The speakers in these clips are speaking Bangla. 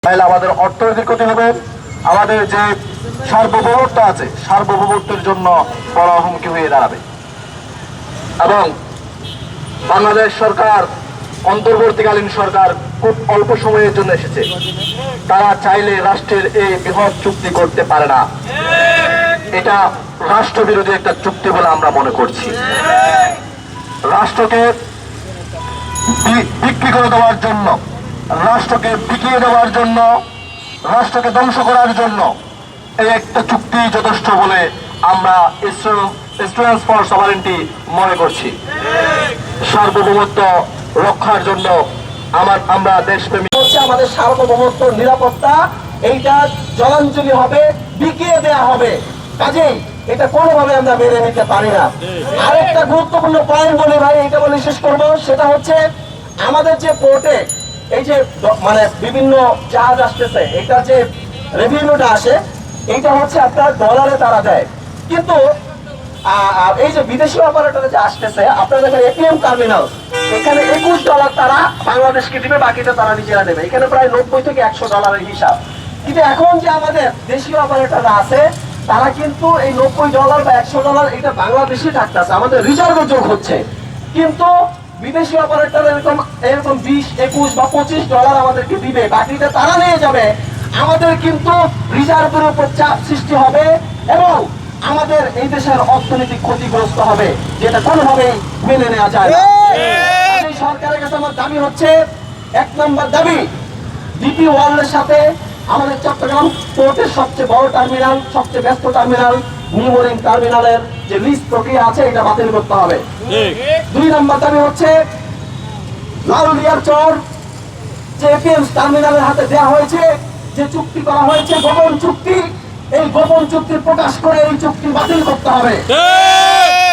তাহলে আমাদের অর্থনৈতিক ক্ষতি হবে, আমাদের যে সার্বভৌমত্ব আছে সার্বভৌমত্বের জন্য বড় হুমকি হয়ে দাঁড়াবে। এবং বাংলাদেশ সরকার, অন্তর্বর্তীকালীন সরকার খুব অল্প সময়ের জন্য এসেছে, তারা চাইলে রাষ্ট্রের এই বৃহৎ চুক্তি করতে পারে না। এটা রাষ্ট্রবিরোধী একটা চুক্তি বলে আমরা মনে করছি। রাষ্ট্রকে বিক্রি করে দেওয়ার জন্য, রাষ্ট্রকে বিকিয়ে দেওয়ার জন্য, রাষ্ট্রকে ধ্বংস করার জন্য এই একটা চুক্তি যথেষ্ট বলে আমরা স্টুডেন্টস ফর সভারেন্টি মনে করছি। সার্বভৌমত্ব রক্ষার জন্য আমরা দেশপ্রেমী হচ্ছে আমাদের সার্বভৌমত্ব নিরাপত্তা, এইটা জলাঞ্জলি হবে, বিকিয়ে দেয়া হবে। কাজেই এটা কোনোভাবে আমরা মেনে নিতে পারি না। আরেকটা গুরুত্বপূর্ণ পয়েন্ট বলি ভাই, এটা বলে শেষ করবো, সেটা হচ্ছে আমাদের যে পোর্টে এই যে মানে বিভিন্ন জাহাজ আসতেছে, এটা যে রেভিনিউটা আসে এইটা হচ্ছে আপনার ডলারে তারা দেয়, কিন্তু এই যে বিদেশি অপারেটরে যে আসতেছে আপনার দেখেন এটিএম টার্মিনাল, এখানে $21 তারা বাংলাদেশকে দিবে, বাকিটা তারা নিজেরা দেবে। এখানে প্রায় $90 থেকে $100 হিসাব। কিন্তু এখন যে আমাদের দেশীয় অপারেটররা আছে তারা কিন্তু এই $90 বা $100 এটা বাংলাদেশি থাকতেছে, আমাদের রিজার্ভে যোগ হচ্ছে। কিন্তু বিদেশি অপারেটর এরকম 20, 21 বা $25 আমাদেরকে দিবে, বাকিটা তারা নিয়ে যাবে। আমাদের কিন্তু রিজার্ভের উপর চাপ সৃষ্টি হবে এবং আমাদের এই দেশের অর্থনৈতিক ক্ষতিগ্রস্ত হবে, যেটা কোনোভাবেই মেনে নেওয়া যায় না। সরকারের কাছে আমার দাবি হচ্ছে, 1 নম্বর দাবি, ডিপি ওয়ার্ল্ডের সাথে আমাদের চট্টগ্রাম পোর্টের সবচেয়ে বড় টার্মিনাল, সবচেয়ে ব্যস্ত টার্মিনাল নিউমোরিং টার্মিনালের যে লিজ প্রক্রিয়া আছে এটা বাতিল করতে হবে। 2 নম্বর দাবি হচ্ছে লাউলিয়ার চর যে এপিএম টার্মিনালের হাতে দেওয়া হয়েছে, যে চুক্তি করা হয়েছে গোপন চুক্তি, এই গোপন চুক্তি প্রকাশ করে এই চুক্তি বাতিল করতে হবে।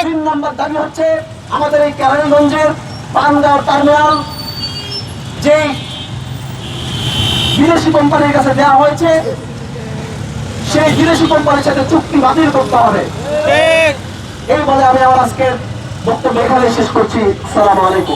3 নম্বর দাবি হচ্ছে আমাদের এই কেরানীগঞ্জের পানগাঁও টার্মিনাল যেই বিদেশি কোম্পানির কাছে দেওয়া হয়েছে সেই বিদেশি কোম্পানির সাথে চুক্তি বাতিল করতে হবে। এই বলে আমি আমার আজকের বক্তব্য এখানে শেষ করছি। আসসালামু আলাইকুম।